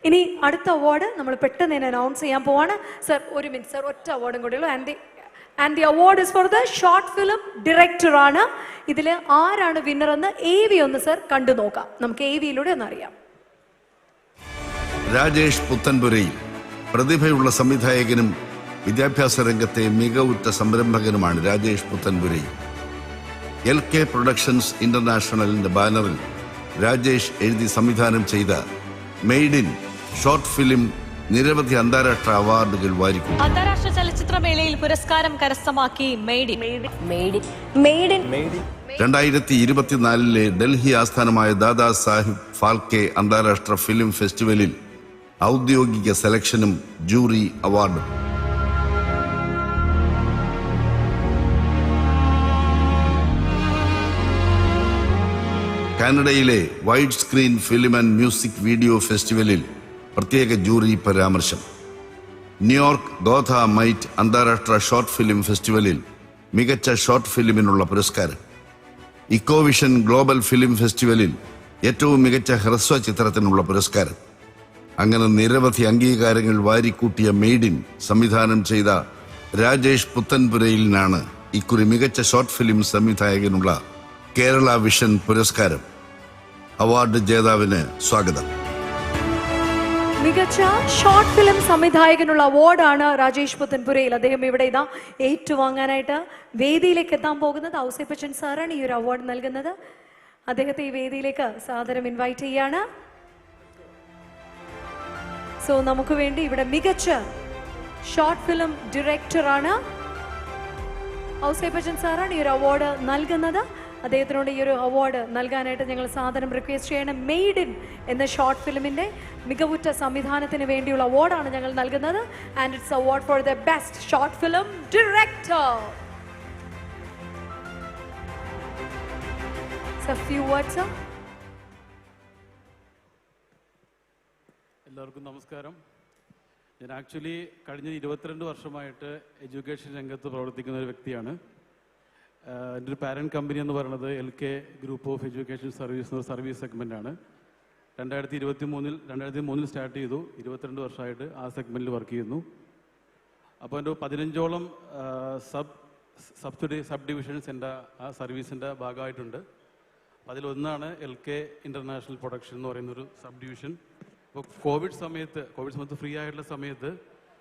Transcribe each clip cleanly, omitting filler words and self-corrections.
ഇനി അടുത്ത അവാർഡ് നമ്മൾ പെട്ടെന്ന് തന്നെ അനൗൺസ് ചെയ്യാൻ പോവാണ്. സർ ഒരു മിനിറ്റ് സർ, ഒറ്റ അവാർഡും കൂടെ ഉള്ളൂ. And the award is for the short film director ആണ്. ഇതിൽ ആരാണ് വിന്നർ എന്ന് AV ഒന്ന് സർ കണ്ടു നോക്കാം. നമുക്ക് AVയിലൂടെ ഒന്ന് അറിയാം. രാജേഷ് പുത്തൻപുരയിൽ പ്രതിഭയുള്ള സംവിധായകനും വിദ്യാഭ്യാസ രംഗത്തെ മികവുറ്റ സംരംഭകനുമാണ് രാജേഷ് പുത്തൻപുരയിൽ. LK പ്രൊഡക്ഷൻസ് ഇന്റർനാഷണലിന്റെ ബാനറിൽ രാജേഷ് എഴുതി സംവിധാനം ചെയ്ത മെയ്ഡ് ഇൻ ഷോർട്ട് ഫിലിം നിരവധി അന്താരാഷ്ട്ര അവാർഡുകൾ വാരിക്കും. അന്താരാഷ്ട്ര ചലച്ചിത്രമേളയിൽ പുരസ്കാരം കരസ്ഥമാക്കി മെയ്ഡ് ഇൻ 2024 ഡൽഹി ആസ്ഥാനമായ ദാദാ സാഹിബ് ഫാൽക്കെ അന്താരാഷ്ട്ര ഫിലിം ഫെസ്റ്റിവലിൽ ഔദ്യോഗിക സെലക്ഷനും ജൂറി അവാർഡും. കാനഡയിലെ wide screen film and music video ഫെസ്റ്റിവലിൽ പ്രത്യേക ജൂറി പരാമർശം. ന്യൂയോർക്ക് ഗോഥ മൈറ്റ് അന്താരാഷ്ട്ര ഷോർട്ട് ഫിലിം ഫെസ്റ്റിവലിൽ മികച്ച ഷോർട്ട് ഫിലിമിനുള്ള പുരസ്കാരം. ഇക്കോവിഷൻ ഗ്ലോബൽ ഫിലിം ഫെസ്റ്റിവലിൽ ഏറ്റവും മികച്ച ഹ്രസ്വ ചിത്രത്തിനുള്ള പുരസ്കാരം. അങ്ങനെ നിരവധി അംഗീകാരങ്ങൾ വാരിക്കൂട്ടിയ മെയ്ഡ് ഇൻ സംവിധാനം ചെയ്ത രാജേഷ് പുത്തൻപുരയിലിനാണ് ഇക്കുറി മികച്ച ഷോർട്ട് ഫിലിം സംവിധായകനുള്ള കേരള വിഷൻ പുരസ്കാരം. അവാർഡ് ജേതാവിന് സ്വാഗതം. മികച്ച ഷോർട്ട് ഫിലിം സംവിധായകനുള്ള അവാർഡാണ് രാജേഷ് പുത്തൻപുരയിൽ. അദ്ദേഹം ഇവിടെ ഇതാ ഏറ്റുവാങ്ങാനായിട്ട് വേദിയിലേക്ക് എത്താൻ പോകുന്നത്. ഔസേപ്പച്ചൻ സാറാണ് ഈ ഒരു അവാർഡ് നൽകുന്നത്. അദ്ദേഹത്തെ ഈ വേദിയിലേക്ക് സാദരം ഇൻവൈറ്റ് ചെയ്യാണ്. സോ നമുക്ക് വേണ്ടി ഇവിടെ മികച്ച ഷോർട്ട് ഫിലിം ഡയറക്ടറാണ് ഔസേപ്പച്ചൻ സാറാണ് ഈ ഒരു അവാർഡ് നൽകുന്നത്. അദ്ദേഹത്തിനോട് ഈ ഒരു അവാർഡ് നൽകാനായിട്ട് ഞങ്ങൾ സാധനം റിക്വസ്റ്റ് ചെയ്യണം. മെയ്ഡ് ഇൻ എന്ന ഷോർട്ട് ഫിലിമിന്റെ മികവുറ്റ സംവിധാനത്തിന് വേണ്ടിയുള്ള അവാർഡാണ് ഞങ്ങൾ നൽകുന്നത്. And it's award for the best short film director. Few words. എല്ലാവർക്കും നമസ്കാരം. ഞാൻ ആക്ച്വലി കഴിഞ്ഞ 22 വർഷമായിട്ട് എഡ്യൂക്കേഷൻ രംഗത്ത് പ്രവർത്തിക്കുന്ന ഒരു വ്യക്തിയാണ്. എൻ്റെ ഒരു പാരൻറ്റ് കമ്പനി എന്ന് പറയുന്നത് LK group of education service എന്ന സർവീസ് സെഗ്മെൻ്റാണ്. 2003 സ്റ്റാർട്ട് ചെയ്തു. 22 വർഷമായിട്ട് ആ സെഗ്മെൻറ്റിൽ വർക്ക് ചെയ്യുന്നു. അപ്പോൾ എൻ്റെ 15ഓളം സബ് ഡിവിഷൻസ് എൻ്റെ ആ സർവീസിൻ്റെ ഭാഗമായിട്ടുണ്ട്. അതിലൊന്നാണ് LK ഇൻ്റർനാഷണൽ പ്രൊഡക്ഷൻ എന്ന് പറയുന്നൊരു സബ് ഡിവിഷൻ. അപ്പോൾ കോവിഡ് സമയത്ത് ഫ്രീ ആയിട്ടുള്ള സമയത്ത്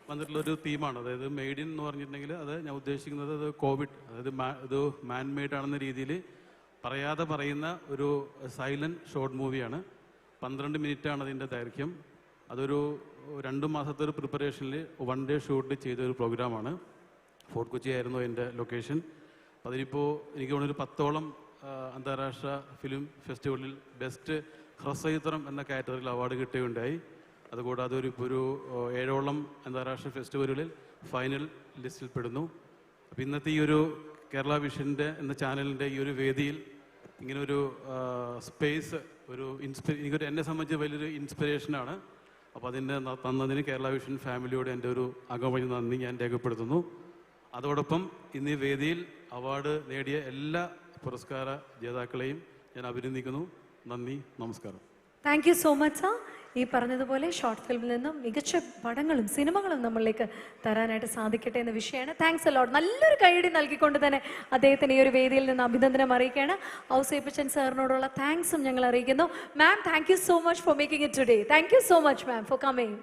വന്നിട്ടുള്ളൊരു തീമാണ്. അതായത് മെയ്ഡ് ഇൻ എന്ന് പറഞ്ഞിട്ടുണ്ടെങ്കിൽ അത് ഞാൻ ഉദ്ദേശിക്കുന്നത് അത് കോവിഡ്, അതായത് ഇത് മാൻ മെയ്ഡ് ആണെന്ന രീതിയിൽ പറയാതെ പറയുന്ന ഒരു സൈലൻറ്റ് ഷോർട്ട് മൂവിയാണ്. 12 മിനിറ്റാണ് അതിൻ്റെ ദൈർഘ്യം. അതൊരു 2 മാസത്തെ ഒരു പ്രിപ്പറേഷനിൽ 1 ഡേ ഷൂട്ട് ചെയ്തൊരു പ്രോഗ്രാമാണ്. ഫോർട്ട് കൊച്ചി ആയിരുന്നു അതിൻ്റെ ലൊക്കേഷൻ. അപ്പോൾ അതിനിപ്പോൾ എനിക്ക് തോന്നുന്നു 10ഓളം അന്താരാഷ്ട്ര ഫിലിം ഫെസ്റ്റിവലിൽ ബെസ്റ്റ് ഹ്രസ്വചിത്രം എന്ന കാറ്റഗറിയിൽ അവാർഡ് കിട്ടുകയുണ്ടായി. അതുകൂടാതെ ഒരു 7ഓളം അന്താരാഷ്ട്ര ഫെസ്റ്റിവലുകളിൽ ഫൈനൽ ലിസ്റ്റിൽ പെടുന്നു. അപ്പോൾ ഇന്നത്തെ ഈ ഒരു കേരള വിഷൻ്റെ എന്ന ചാനലിൻ്റെ ഈ ഒരു വേദിയിൽ ഇങ്ങനൊരു സ്പേസ് എനിക്കൊരു എന്നെ സംബന്ധിച്ച് വലിയൊരു ഇൻസ്പിറേഷനാണ്. അപ്പോൾ അതിൻ്റെ തന്നതിന് കേരള വിഷൻ ഫാമിലിയോട് എൻ്റെ ഒരു അകമഴി നന്ദി ഞാൻ രേഖപ്പെടുത്തുന്നു. അതോടൊപ്പം ഇന്ന് ഈ വേദിയിൽ അവാർഡ് നേടിയ എല്ലാ പുരസ്കാര ജേതാക്കളെയും ഞാൻ അഭിനന്ദിക്കുന്നു. നന്ദി, നമസ്കാരം. Thank you so much sir. ഈ പറഞ്ഞതുപോലെ ഷോർട്ട് ഫിലിമിൽ നിന്നും മികച്ച പടങ്ങളും സിനിമകളും നമ്മളിലേക്ക് തരാനായിട്ട് സാധിക്കട്ടെ എന്ന വിഷയമാണ്. Thanks a lot. നല്ലൊരു കൈയടി നൽകിക്കൊണ്ട് തന്നെ അദ്ദേഹത്തിന് ഈ ഒരു വേദിയിൽ നിന്ന് അഭിനന്ദനം അറിയിക്കുകയാണ്. ഔസേപ്പച്ചൻ സാറിനോടുള്ള താങ്ക്സും ഞങ്ങൾ അറിയിക്കുന്നു. Ma'am, thank you so much for making it today. Thank you so much ma'am for coming.